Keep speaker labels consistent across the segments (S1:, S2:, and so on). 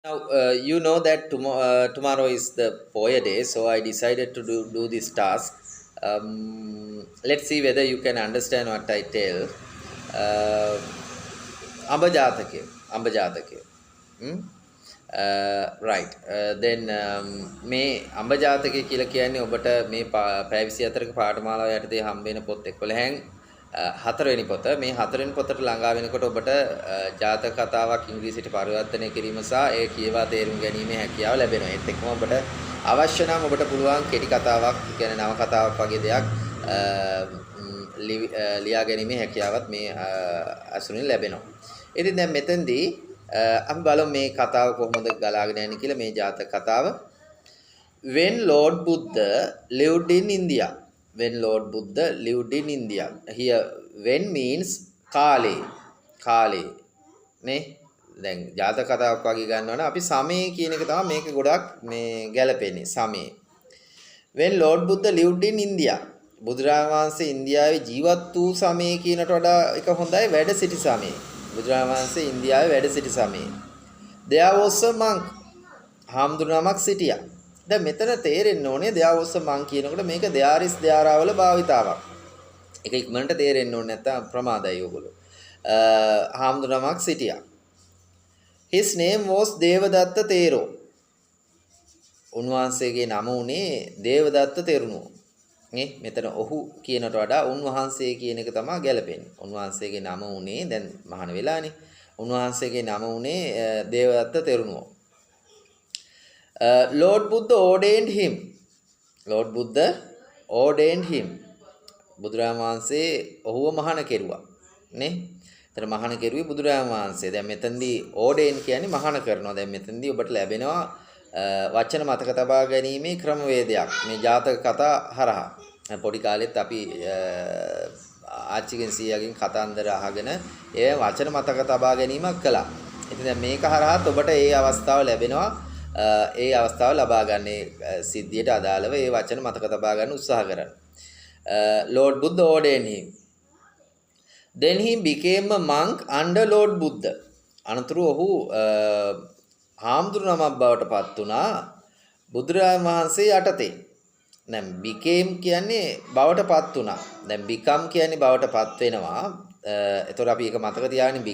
S1: Now, you know that tomorrow is the Poya day, so I decided to do this task. Let's see whether you can understand what I tell. Uh, Ambajatake. Ambajatake. Hmm? Right. Then මේ අඹජාතකය කියලා කියන්නේ ඔබට මේ පැය 24ක පාඨමාලාව යටතේ හම්බ වෙන පොත් 11න් හතරවෙනි පොත. මේ හතරවෙනි පොතට ළඟා වෙනකොට ඔබට ජාතක කතාවක් ඉංග්‍රීසියට පරිවර්තනය කිරීම සහ ඒ කියවා තේරුම් ගැනීමේ හැකියාව ලැබෙනවා. ඒත් එක්කම ඔබට අවශ්‍ය නම් ඔබට පුළුවන් කෙටි කතාවක්, කියන්නේ නව කතාවක් වගේ දෙයක් ලියා ගැනීමේ හැකියාවත් මේ අසුනින් ලැබෙනවා. ඉතින් දැන් මෙතෙන්දී අපි බලමු මේ කතාව කොහොමද ගලාගෙන යන්නේ කියලා මේ ජාතක කතාව. When Lord Buddha lived in India. When Lord Buddha lived in India. Here when means කාලේ. කාලේ. නේ? දැන් ජාතක කතාවක් වගේ ගන්නවනේ අපි සමය කියන එක තමයි මේක ගොඩක් මේ ගැලපෙන්නේ සමය. When Lord Buddha lived in India. බුදුරජාණන් වහන්සේ ඉන්දියාවේ ජීවත් වූ සමය කියනට වඩා එක හොඳයි වැඩ සිටි සමය. බුදුරජාණන් වහන්සේ ඉන්දියාවේ වැඩ සිටි සමයේ there was a monk හාමුදුරුවමක් සිටියා. දැන් මෙතන තේරෙන්න ඕනේ there was a monk කියනකොට මේක there is there වල භාවිතාවක්. ඒක ඉක්මනට තේරෙන්න ඕනේ නැත්තම් ප්‍රමාදයි ඔයගොල්ලෝ. හාමුදුරුවමක් සිටියා. his name was Devadatta තේරෝ. උන්වහන්සේගේ නම උනේ දේවදත්ත තෙරුණුව. නේ මෙතන ඔහු කියනට වඩා උන්වහන්සේ කියන එක තමයි ගැලපෙන්නේ. උන්වහන්සේගේ නම උනේ දැන් මහාන වෙලානේ. උන්වහන්සේගේ නම උනේ Devadatta තෙරුණුව. Lord Buddha ordained him. Lord Buddha ordained him. බුදුරජාණන් වහන්සේ ඔහුව මහාන කෙරුවා. නේ? එතන මහාන කෙරුවේ බුදුරජාණන් වහන්සේ. දැන් මෙතනදී ordain කියන්නේ මහාන කරනවා. දැන් මෙතනදී ඔබට ලැබෙනවා වචන මතක තබා ගැනීමේ ක්‍රමවේදයක් මේ ජාතක කතා හරහා. පොඩි කාලෙත් අපි ආච්චිගෙන් සීයාගෙන් කතාන්දර අහගෙන ඒ වචන මතක තබා ගැනීමක් කළා. ඉතින් දැන් මේක හරහාත් ඔබට ඒ අවස්ථාව ලැබෙනවා. ඒ අවස්ථාව ලබා ගන්න සිද්ධියට අදාළව ඒ වචන මතක තබා ගන්න උත්සාහ කරන්න. Lord Buddha ordained him. Then he became a monk under Lord Buddha. අනතුරු ඔහු හාමුදුරුවමක් බවට පත් වුණා බුදුරජාණන් වහන්සේ යටතේ. දැන් became කියන්නේ බවට පත් වුණා. දැන් become කියන්නේ බවට පත් වෙනවා. එතකොට අපි ඒක මතක තියාගන්න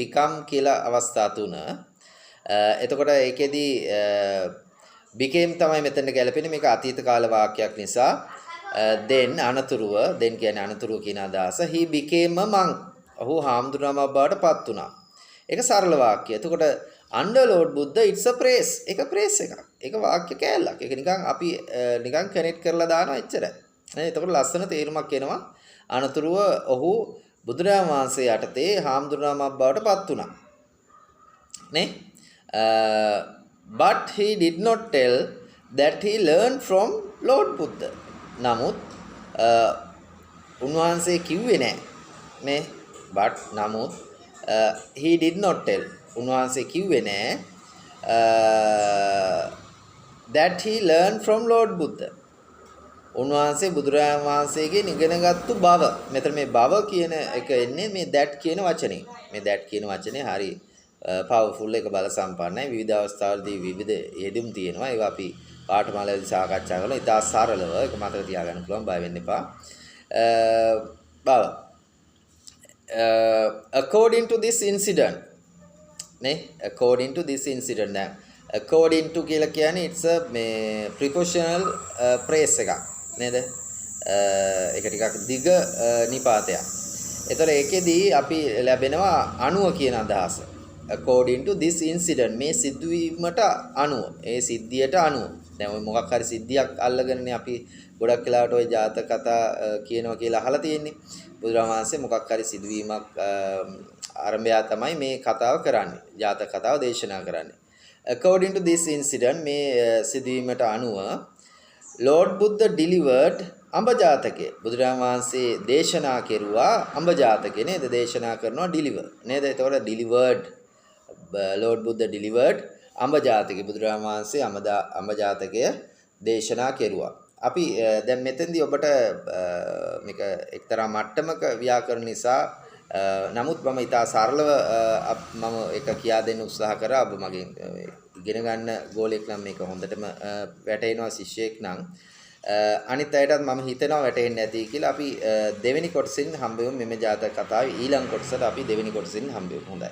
S1: become කියලා අවස්ථා තුන. එතකොට ඒකෙදි became තමයි මෙතන ගැලපෙන්නේ. මේක අතීත කාල වාක්‍යයක් නිසා then අනතුරුව then කියන්නේ අනතුරුව කියන අදහස he became a monk. ඔහු හාමුදුරුවමක් බවට පත් වුණා. ඒක සරල වාක්‍යය. එතකොට under Lord Buddha it's a praise. ඒක praise එකක්. ඒක වාක්‍ය කෑල්ලක්. ඒක නිකන් අපි නිකන් කනෙක්ට් කරලා දානවා එච්චරයි. නේද? එතකොට ලස්සන තේරුමක් එනවා. අනතුරුව ඔහු බුදුරජාණන් වහන්සේ යටතේ හාමුදුරුවමක් බවට පත් වුණා. නේ? But he did not tell that he learned from Lord Buddha. නමුත් උන්වහන්සේ කිව්වේ නැහැ. නේ? but නමුත් he did not tell උන්වහන්සේ කිව්වේ නෑ that he learned from Lord Buddha. උන්වහන්සේ බුදුරජාණන් වහන්සේගෙන් ඉගෙනගත්තු බව. මෙතන මේ බව කියන එක එන්නේ මේ that කියන වචනේ. මේ that කියන වචනේ හරි powerful එක බල සම්පන්නයි. විවිධ අවස්ථාවලදී විවිධ යෙදුම් තියෙනවා. ඒවා අපි පාඨමාලාවේදී සාකච්ඡා කරලා ඉතා සරලව ඒක මතක තියාගන්න පුළුවන්. බය වෙන්න එපා. බව according to this incident නේ according to this incident දැන් according to කියලා කියන්නේ it's a මේ prepositional phrase එකක් නේද ඒක ටිකක් දිග නිපාතයක්. ඒතර ඒකෙදී අපි ලැබෙනවා අණුව කියන අදහස. according to this incident මේ සිදුවීමට අණුව ඒ සිද්ධියට අණුව. දැන් ඔය මොකක් හරි සිද්ධියක් අල්ලගෙනනේ අපි ගොඩක් වෙලාවට ওই ජාතක කතා කියනවා කියලා අහලා තියෙන්නේ. බුදුරජාණන් වහන්සේ මොකක් හරි සිදුවීමක් ආරම්භය තමයි මේ කතාව කරන්නේ. ජාතක කතාව දේශනා කරන්නේ. according to this incident මේ සිදුවීමට අනුව Lord Buddha delivered අඹ ජාතකය. බුදුරජාණන් වහන්සේ දේශනා කෙරුවා අඹ ජාතකය නේද? දේශනා කරනවා deliver නේද? එතකොට delivered Lord Buddha delivered අඹ ජාතකය. බුදුරජාණන් වහන්සේ අඹ ජාතකය දේශනා කෙරුවා. අපි දැන් මෙතෙන්දී ඔබට මේක එක්තරා මට්ටමක ව්‍යාකරණ නිසා නමුත් මම ඉතා සරලව මම එක කියා දෙන්න උත්සාහ කරා. ඔබ මගෙන් ඉගෙන ගන්න ගෝලෙක් නම් මේක හොඳටම වැටෙනවා ශිෂ්‍යයෙක් නම්. අනිත් අයටත් මම හිතනවා වැටෙන්නේ නැති කියලා. අපි දෙවෙනි කොටසින් හම්බෙමු මෙමෙ ජාතක කතාවේ ඊළඟ කොටසට අපි දෙවෙනි කොටසින් හම්බෙමු. හොඳයි.